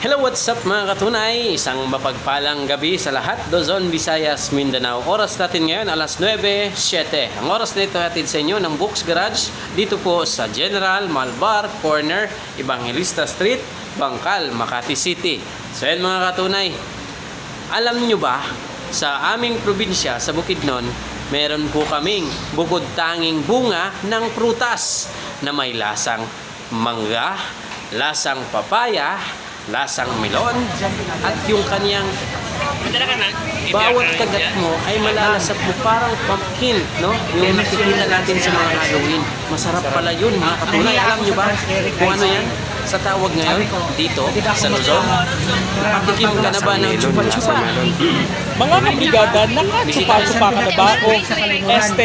Hello, what's up mga katunay? Isang mapagpalang gabi sa lahat, Luzon, Visayas, Mindanao. Oras natin ngayon, alas 9:07. Ang oras nito hatid sa inyo ng Books Garage dito po sa General Malbar Corner, Evangelista Street, Bangkal, Makati City. So yan mga katunay, alam nyo ba, sa aming probinsya, sa Bukidnon, meron po kaming bukod tanging bunga ng prutas na may lasang mangga, lasang papaya, lasang melon, at yung kanyang bawat kagat mo ay malalasap mo parang pumpkin, no? Yung nakikita natin sa mga Halloween. Masarap pala yun mga katunay. Alam nyo ba kung ano yan? Sa tawag ngayon dito sa Luzon, nakatikim ka na ba ng chupa-chupa? Mga kabigada, nakatsupa-tsupa ka na ba? O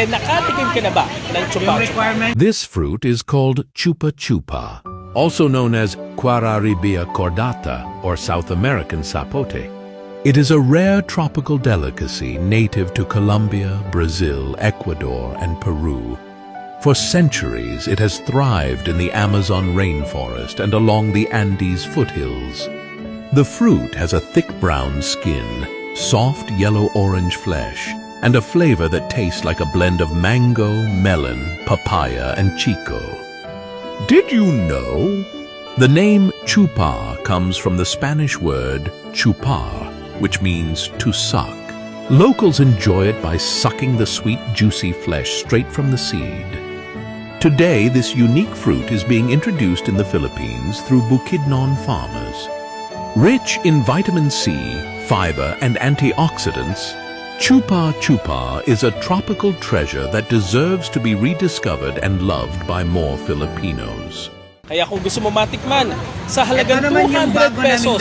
nakatikim ka na ba ng chupa-chupa? This fruit is called chupa chupa, also known as Quararibia cordata or South American sapote. It is a rare tropical delicacy native to Colombia, Brazil, Ecuador, and Peru. For centuries, it has thrived in the Amazon rainforest and along the Andes foothills. The fruit has a thick brown skin, soft yellow-orange flesh, and a flavor that tastes like a blend of mango, melon, papaya, and chico. Did you know? The name chupa comes from the Spanish word chupar, which means to suck. Locals enjoy it by sucking the sweet, juicy flesh straight from the seed. Today, this unique fruit is being introduced in the Philippines through Bukidnon farmers. Rich in vitamin C, fiber, and antioxidants, Chupa Chupa is a tropical treasure that deserves to be rediscovered and loved by more Filipinos. Kaya kung gusto mo matikman, sa halagang 200 pesos,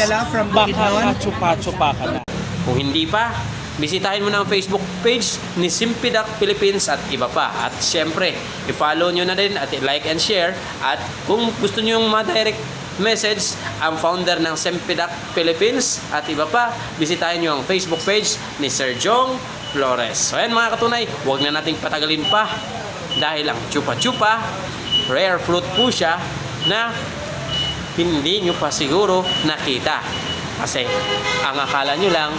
makakatsupa-tsupa ka na. Kung hindi pa, bisitahin mo na ang Facebook page ni Simpidak Philippines at iba pa. At syempre, i-follow nyo na din at like and share. At kung gusto nyo yung ma-direct message, ang founder ng Simpidak Philippines at iba pa, bisitahin nyo ang Facebook page ni Sir Jong Flores. So ayan mga katunay, huwag na nating patagalin pa dahil ang Chupa Chupa, rare fruit po siya na hindi nyo pa siguro nakita. Kasi ang akala nyo lang,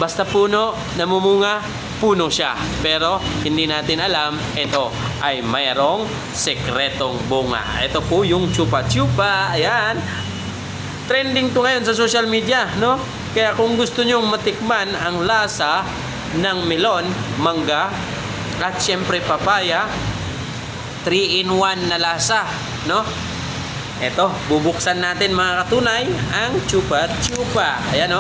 basta puno, namumunga, puno siya. Pero hindi natin alam, ito ay mayroong sekretong bunga. Ito po yung Chupa Chupa. Ayan. Trending to ngayon sa social media, no? Kaya kung gusto nyong matikman ang lasa ng melon, mangga, at syempre papaya, 3-in-1 na lasa, no? Ito, bubuksan natin mga katunay ang Chupa Chupa. Ayan, no?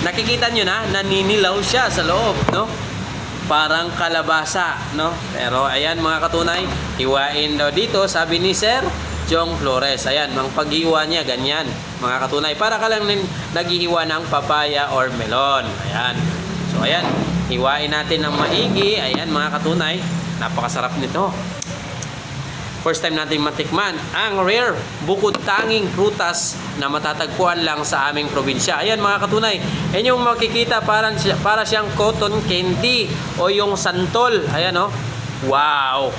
Nakikita nyo na, naninilaw siya sa loob, no? Parang kalabasa, no? Pero ayan mga katunay, hiwain daw dito, sabi ni Sir Jong Flores. Ayan, ang paghiwa niya, ganyan, mga katunay. Para ka lang naghihiwa ng papaya or melon. Ayan. So ayan, hiwain natin ng maigi. Ayan mga katunay, napakasarap nito. First time natin matikman ang rare bukod tanging prutas na matatagpuan lang sa aming probinsya. Ayan mga katunay, yan yung makikita para siyang cotton candy o yung santol. Ayan, no? Wow!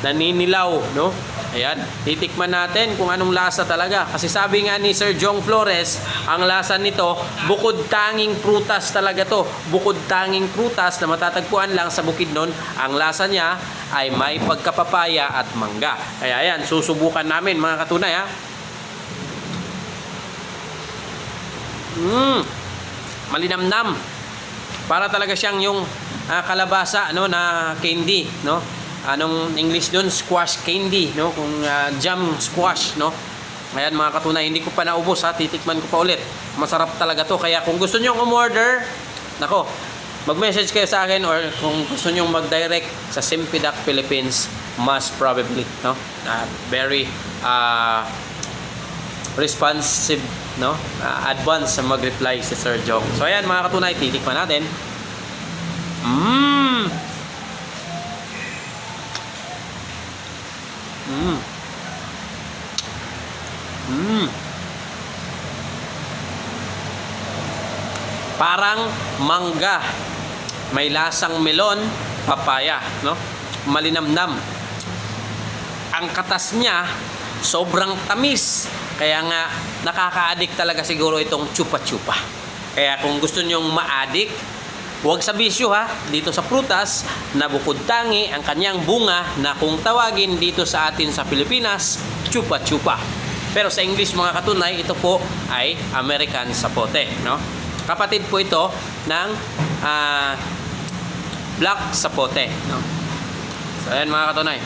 Naninilaw, no? Ayan, titikman natin kung anong lasa talaga. Kasi sabi nga ni Sir Jong Flores, ang lasa nito, bukod tanging prutas talaga to. Bukod tanging prutas na matatagpuan lang sa Bukidnon. Ang lasa niya ay may pagkapapaya at mangga. Kaya ayan, susubukan namin mga katunay, ha. Malinamnam. Para talaga siyang yung kalabasa, no, na candy, no? Anong English doon? Squash candy, no? Kung jam squash, no? Ayan mga katunay, hindi ko pa naubos, ha. Titikman ko pa ulit. Masarap talaga to. Kaya kung gusto niyo umorder, nako, mag-message kayo sa akin, or kung gusto niyo mag-direct sa Simpidak Philippines, most probably, no? Very responsive, no? Advance sa mag-reply si Sir Jong. So ayan mga katunay, titikman natin. Parang mangga, may lasang melon, papaya, no? Malinamnam. Ang katas niya sobrang tamis Kaya nga, nakaka-addict talaga siguro itong chupa-chupa. Kaya kung gusto nyong ma-addict, huwag sa bisyo ha, dito sa prutas na bukod tangi ang kanyang bunga na kung tawagin dito sa atin sa Pilipinas, chupa-chupa. Pero sa English mga katunay, ito po ay American sapote, no? Kapatid po ito ng black sapote, no? So ayan mga katunay.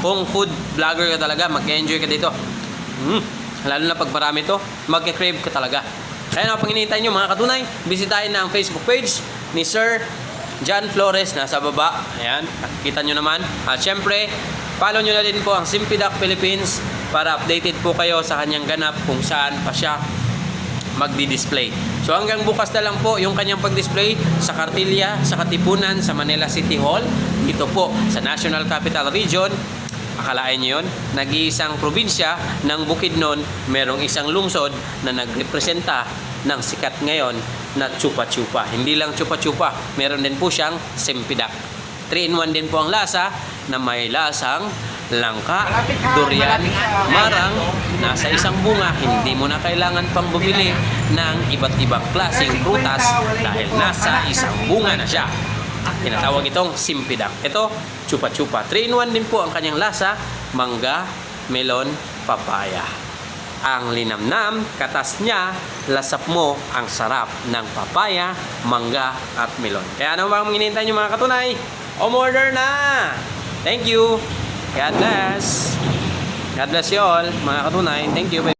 Kung food vlogger ka talaga, mag-enjoy ka dito. Lalo na pag marami to, mag-crave ka talaga. Kaya na, pang hinihintay nyo mga katunay, bisitahin na ang Facebook page ni Sir John Flores, nasa baba. Ayan, nakikita nyo naman. At syempre, follow nyo na din po ang Simply Duck Philippines para updated po kayo sa kanyang ganap kung saan pa siya magdi-display. So hanggang bukas na lang po yung kanyang pag-display sa Cartilla, sa Katipunan, sa Manila City Hall. Dito po sa National Capital Region. Akalain nyo yun, nag-iisang probinsya ng Bukidnon, merong isang lungsod na nagrepresenta ng sikat ngayon na chupa-chupa. Hindi lang chupa-chupa, meron din po siyang Simply Duck. 3-in-1 din po ang lasa na may lasang langka, durian, marang, nasa isang bunga. Hindi mo na kailangan pang bumili ng iba't ibang klaseng prutas dahil nasa isang bunga na siya. Tinatawag itong Simply Duck. Ito, chupa-chupa. 3-in-1 din po ang kanyang lasa, mangga, melon, papaya. Ang linamnam, katas niya, lasap mo ang sarap ng papaya, mangga, at melon. Kaya ano bang hinihintay niyo mga katunay? Umorder na! Thank you! God bless! God bless you all, mga katunay. Thank you. Bye.